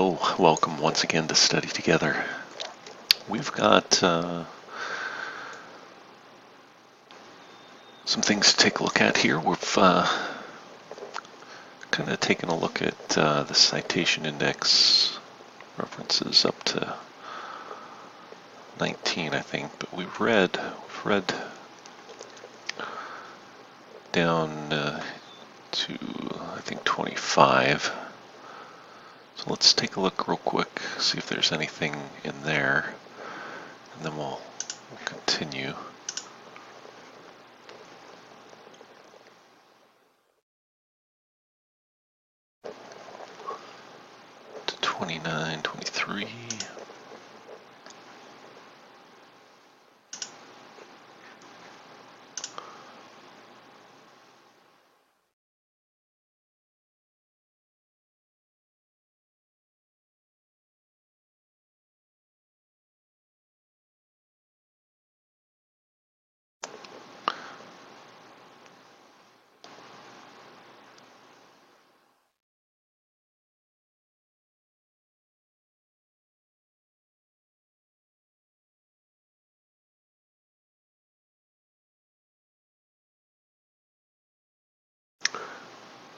So, welcome once again to Study Together. We've got some things to take a look at here. We've kind of taken a look at the citation index references up to 19, I think, but we've read down to, I think, 25. So let's take a look real quick, see if there's anything in there, and then we'll continue. To 29, 23.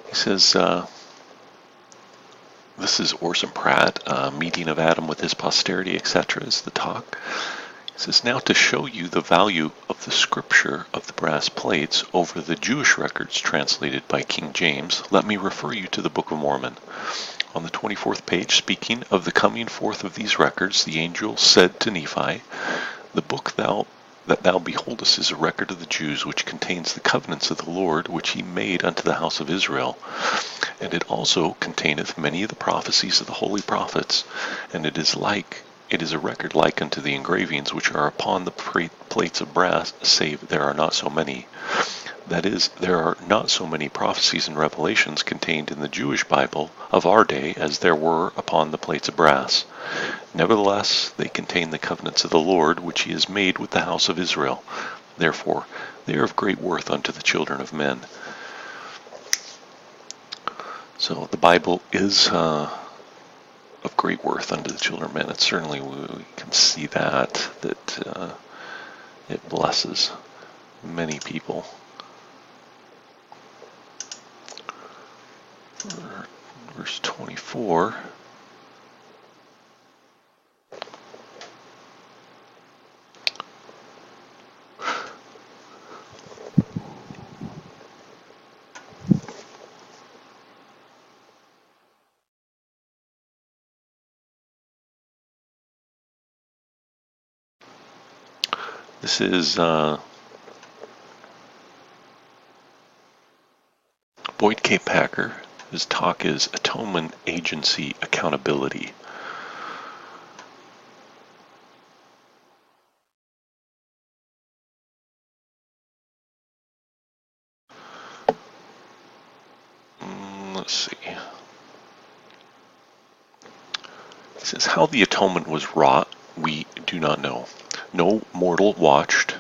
He says, this is Orson Pratt, meeting of Adam with his posterity, etc. is the talk. He says, now to show you the value of the scripture of the brass plates over the Jewish records translated by King James, let me refer you to the Book of Mormon. On the 24th page, speaking of the coming forth of these records, the angel said to Nephi, the book that thou beholdest is a record of the Jews, which contains the covenants of the Lord, which he made unto the house of Israel. And it also containeth many of the prophecies of the holy prophets, and it is a record like unto the engravings which are upon the plates of brass, save there are not so many. That is, there are not so many prophecies and revelations contained in the Jewish Bible of our day as there were upon the plates of brass. Nevertheless, they contain the covenants of the Lord, which he has made with the house of Israel. Therefore, they are of great worth unto the children of men. So the Bible is of great worth unto the children of men. And certainly we can see that it blesses many people. Verse 24. This is Boyd K. Packer. His talk is Atonement Agency Accountability. Let's see. He says, how the atonement was wrought, we do not know. No mortal watched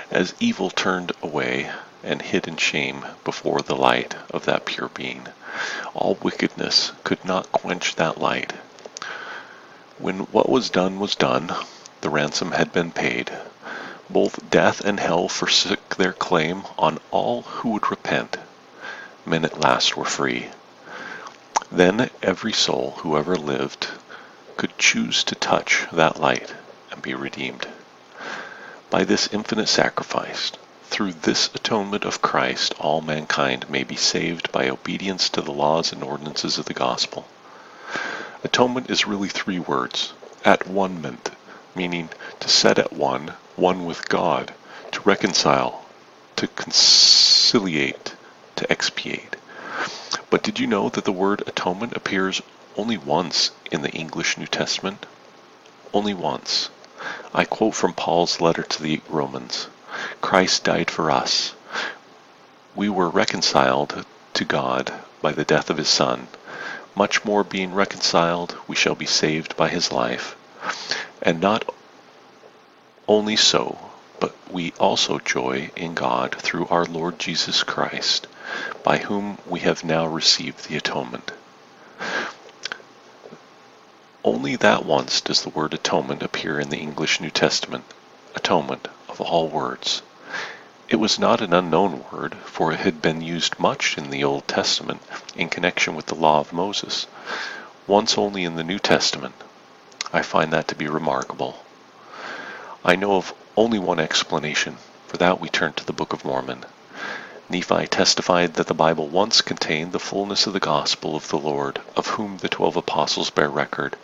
as evil turned away and hid in shame before the light of that pure being. All wickedness could not quench that light. When what was done, the ransom had been paid. Both death and hell forsook their claim on all who would repent. Men at last were free. Then every soul who ever lived could choose to touch that light and be redeemed. By this infinite sacrifice, through this atonement of Christ, all mankind may be saved by obedience to the laws and ordinances of the gospel. Atonement is really three words. At one-ment, meaning to set at one with God, to reconcile, to conciliate, to expiate. But did you know that the word atonement appears only once in the English New Testament? Only once. I quote from Paul's letter to the Romans. Christ died for us. We were reconciled to God by the death of his Son. Much more being reconciled, we shall be saved by his life. And not only so, but we also joy in God through our Lord Jesus Christ, by whom we have now received the atonement. Only that once does the word atonement appear in the English New Testament, atonement of all words. It was not an unknown word, for it had been used much in the Old Testament in connection with the law of Moses, once only in the New Testament. I find that to be remarkable. I know of only one explanation. For that we turn to the Book of Mormon. Nephi testified that the Bible once contained the fullness of the gospel of the Lord, of whom the 12 apostles bear record.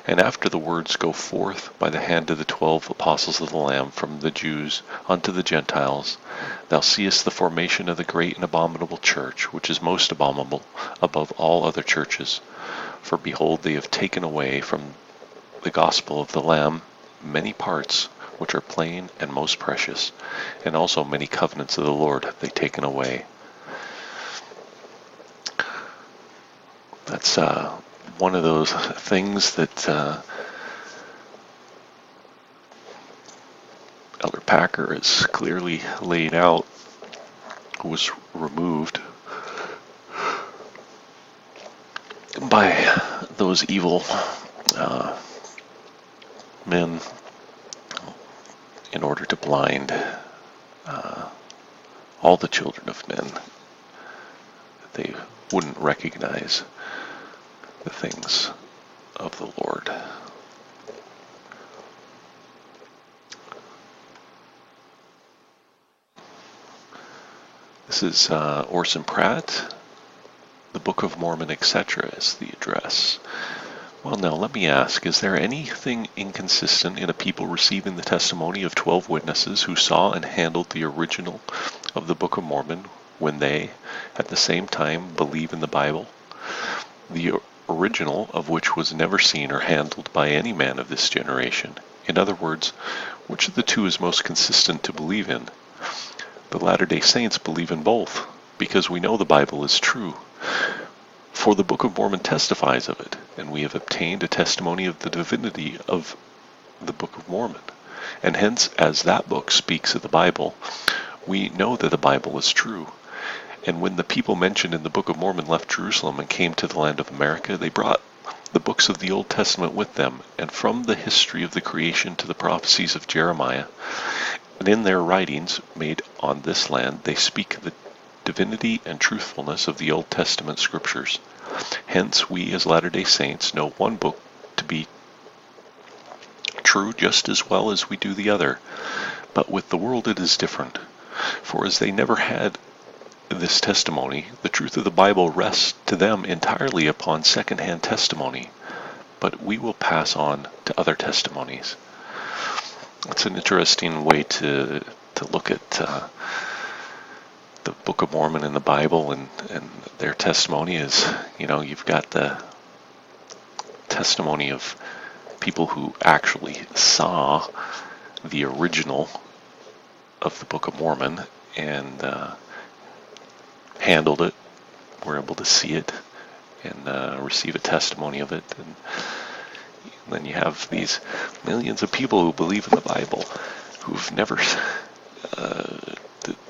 And after the words go forth by the hand of the 12 apostles of the Lamb from the Jews unto the Gentiles, thou seest the formation of the great and abominable church, which is most abominable above all other churches. For behold, they have taken away from the gospel of the Lamb many parts, which are plain and most precious, and also many covenants of the Lord have they taken away. That's one of those things that Elder Packer has clearly laid out, was removed by those evil men in order to blind all the children of men, that they wouldn't recognize the things of the Lord. This is Orson Pratt, the Book of Mormon, etc. is the address. Well, now let me ask, is there anything inconsistent in a people receiving the testimony of 12 witnesses who saw and handled the original of the Book of Mormon when they, at the same time, believe in the Bible? The original of which was never seen or handled by any man of this generation. In other words, which of the two is most consistent to believe in? The Latter-day Saints believe in both, because we know the Bible is true. For the Book of Mormon testifies of it, and we have obtained a testimony of the divinity of the Book of Mormon. And hence, as that book speaks of the Bible, we know that the Bible is true. And when the people mentioned in the Book of Mormon left Jerusalem and came to the land of America, they brought the books of the Old Testament with them, and from the history of the creation to the prophecies of Jeremiah, and in their writings made on this land, they speak of the divinity and truthfulness of the Old Testament scriptures. Hence, we as Latter-day Saints know one book to be true just as well as we do the other. But with the world it is different. For as they never had this testimony, the truth of the Bible rests to them entirely upon second-hand testimony. But we will pass on to other testimonies. It's an interesting way to look at the Book of Mormon and the Bible, and their testimony is, you've got the testimony of people who actually saw the original of the Book of Mormon and handled it, were able to see it and receive a testimony of it. And then you have these millions of people who believe in the Bible who've never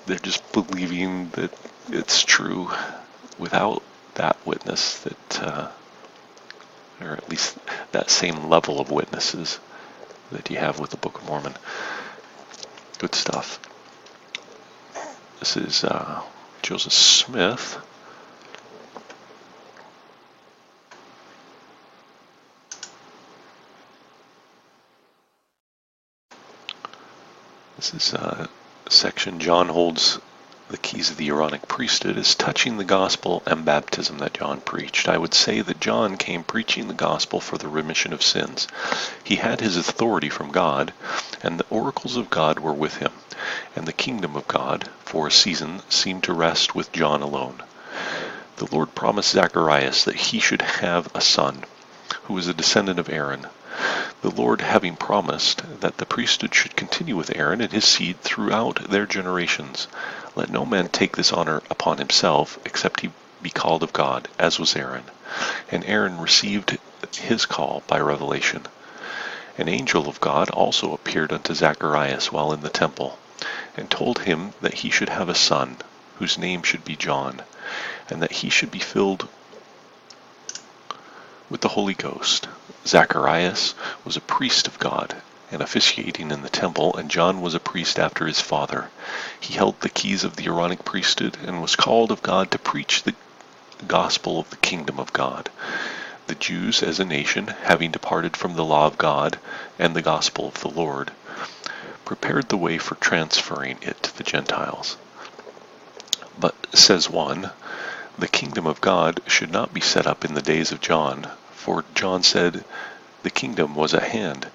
they're just believing that it's true without that witness, that or at least that same level of witnesses that you have with the Book of Mormon. Good stuff. This is Joseph Smith. This is section John holds the keys of the Aaronic priesthood as touching the gospel and baptism that John preached. I would say that John came preaching the gospel for the remission of sins. He had his authority from God, and the oracles of God were with him, and the kingdom of God, for a season, seemed to rest with John alone. The Lord promised Zacharias that he should have a son, who was a descendant of Aaron. The Lord having promised that the priesthood should continue with Aaron and his seed throughout their generations, let no man take this honor upon himself, except he be called of God, as was Aaron. And Aaron received his call by revelation. An angel of God also appeared unto Zacharias while in the temple, and told him that he should have a son, whose name should be John, and that he should be filled with the Holy Ghost. Zacharias was a priest of God and officiating in the temple, and John was a priest after his father. He held the keys of the Aaronic priesthood and was called of God to preach the gospel of the kingdom of God. The Jews as a nation, having departed from the law of God and the gospel of the Lord, prepared the way for transferring it to the Gentiles. But, says one, the kingdom of God should not be set up in the days of John, for John said the kingdom was at hand.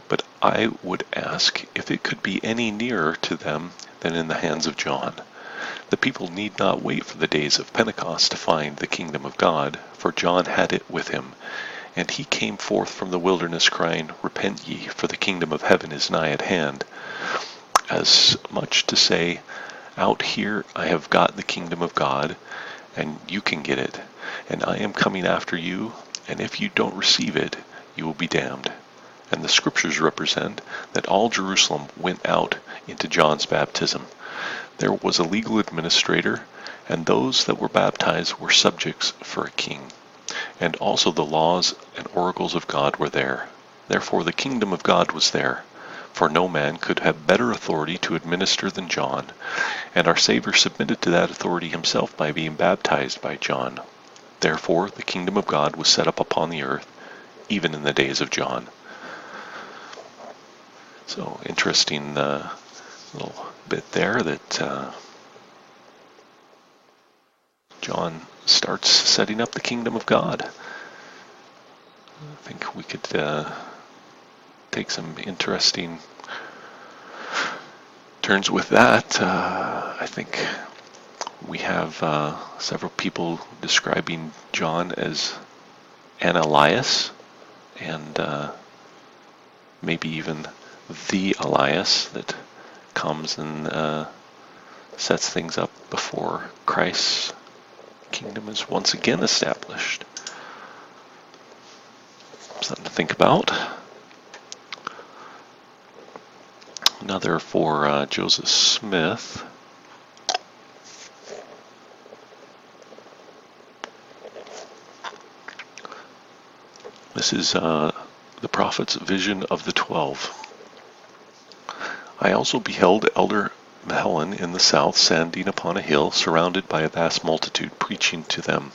But I would ask if it could be any nearer to them than in the hands of John. The people need not wait for the days of Pentecost to find the kingdom of God, for John had it with him. And he came forth from the wilderness crying, Repent ye, for the kingdom of heaven is nigh at hand. As much to say, out here I have got the kingdom of God, and you can get it. And I am coming after you, and if you don't receive it, you will be damned. And the scriptures represent that all Jerusalem went out into John's baptism. There was a legal administrator, and those that were baptized were subjects for a king. And also the laws and oracles of God were there. Therefore the kingdom of God was there. For no man could have better authority to administer than John. And our Savior submitted to that authority himself by being baptized by John. Therefore the kingdom of God was set up upon the earth, even in the days of John. So interesting little bit there that John starts setting up the kingdom of God. I think we could take some interesting turns with that. I think we have several people describing John as an Elias, and maybe even the Elias that comes and sets things up before Christ's kingdom is once again established. Something to think about. Another for Joseph Smith. This is the prophet's vision of the 12. I also beheld Elder Helen in the south, standing upon a hill, surrounded by a vast multitude, preaching to them,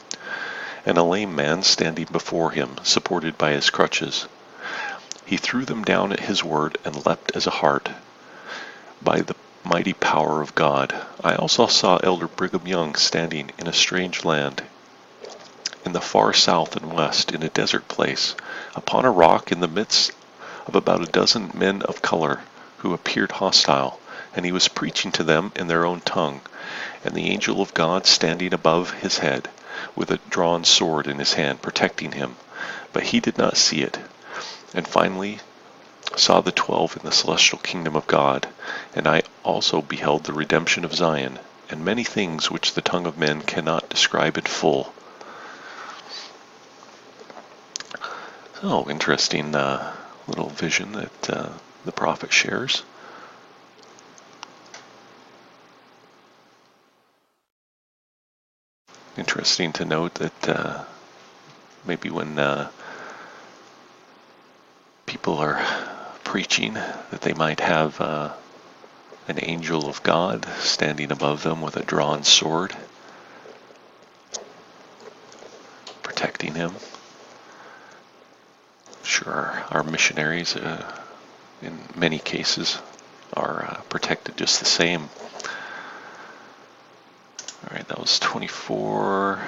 and a lame man standing before him, supported by his crutches. He threw them down at his word, and leapt as a hart, by the mighty power of God. I also saw Elder Brigham Young standing in a strange land, in the far south and west, in a desert place, upon a rock in the midst of about a dozen men of color, who appeared hostile, and he was preaching to them in their own tongue, and the angel of God standing above his head, with a drawn sword in his hand, protecting him. But he did not see it. And finally saw the 12 in the celestial kingdom of God, and I also beheld the redemption of Zion, and many things which the tongue of men cannot describe in full. So, interesting little vision that the prophet shares. Interesting to note that maybe when people are preaching, that they might have an angel of God standing above them with a drawn sword, protecting him. Sure, our missionaries, in many cases, are protected just the same. All right, that was 24.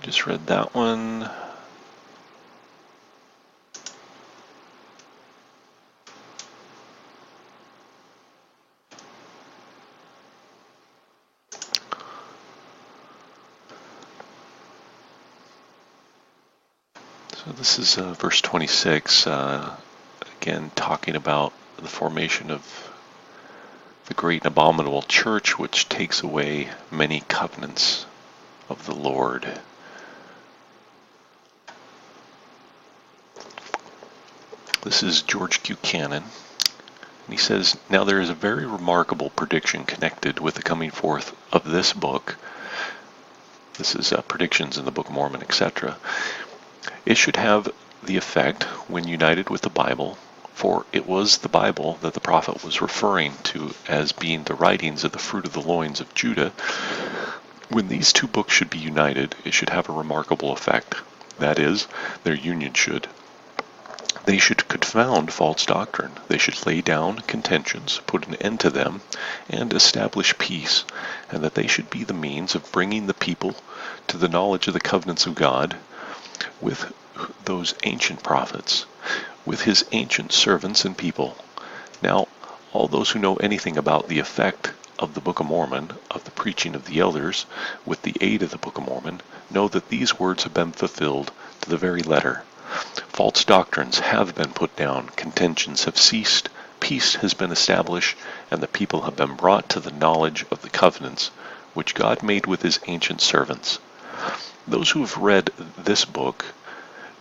Just read that one. So this is verse 26, again talking about the formation of the great and abominable church, which takes away many covenants of the Lord. This is George Q. Cannon. And he says, now there is a very remarkable prediction connected with the coming forth of this book. This is predictions in the Book of Mormon, etc. It should have the effect, when united with the Bible, for it was the Bible that the prophet was referring to as being the writings of the fruit of the loins of Judah. When these two books should be united, it should have a remarkable effect. That is, their union should. They should confound false doctrine. They should lay down contentions, put an end to them, and establish peace, and that they should be the means of bringing the people to the knowledge of the covenants of God with those ancient prophets, with his ancient servants and people. Now, all those who know anything about the effect of the Book of Mormon, of the preaching of the elders, with the aid of the Book of Mormon, know that these words have been fulfilled to the very letter. False doctrines have been put down, contentions have ceased, peace has been established, and the people have been brought to the knowledge of the covenants which God made with his ancient servants. Those who have read this book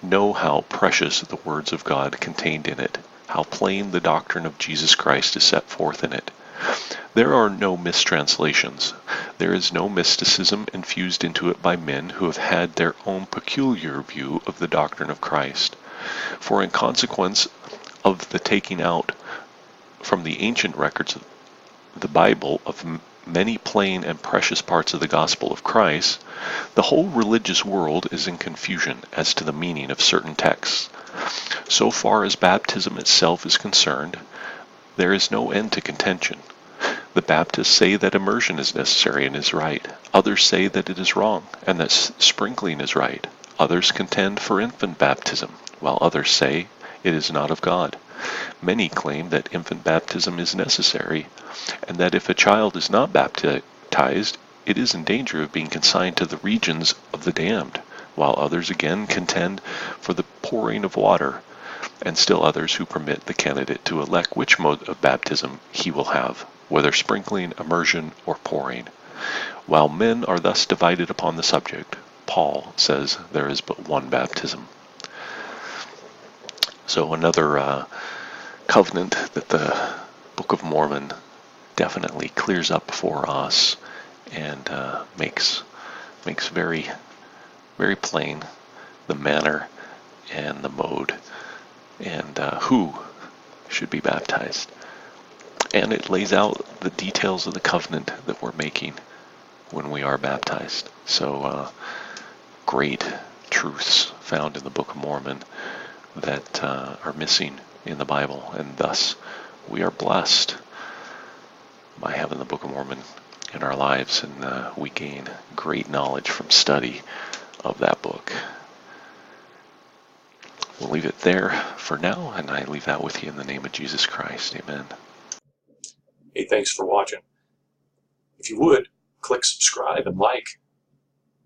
know how precious the words of God contained in it, how plain the doctrine of Jesus Christ is set forth in it. There are no mistranslations. There is no mysticism infused into it by men who have had their own peculiar view of the doctrine of Christ. For in consequence of the taking out from the ancient records of the Bible of many plain and precious parts of the gospel of Christ, the whole religious world is in confusion as to the meaning of certain texts. So far as baptism itself is concerned, there is no end to contention. The Baptists say that immersion is necessary and is right. Others say that it is wrong, and that sprinkling is right. Others contend for infant baptism, while others say it is not of God. Many claim that infant baptism is necessary, and that if a child is not baptized, it is in danger of being consigned to the regions of the damned, while others again contend for the pouring of water, and still others who permit the candidate to elect which mode of baptism he will have, whether sprinkling, immersion, or pouring. While men are thus divided upon the subject, Paul says there is but one baptism. So another covenant that the Book of Mormon definitely clears up for us and makes very, very plain the manner and the mode and who should be baptized. And it lays out the details of the covenant that we're making when we are baptized. So great truths found in the Book of Mormon that are missing in the Bible, and thus we are blessed by having the Book of Mormon in our lives, and we gain great knowledge from study of that book. We'll leave it there for now, and I leave that with you in the name of Jesus Christ. Amen. Hey, thanks for watching. If you would, click subscribe and like,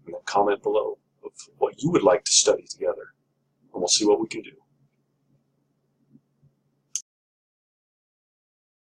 and then comment below of what you would like to study together, and we'll see what we can do.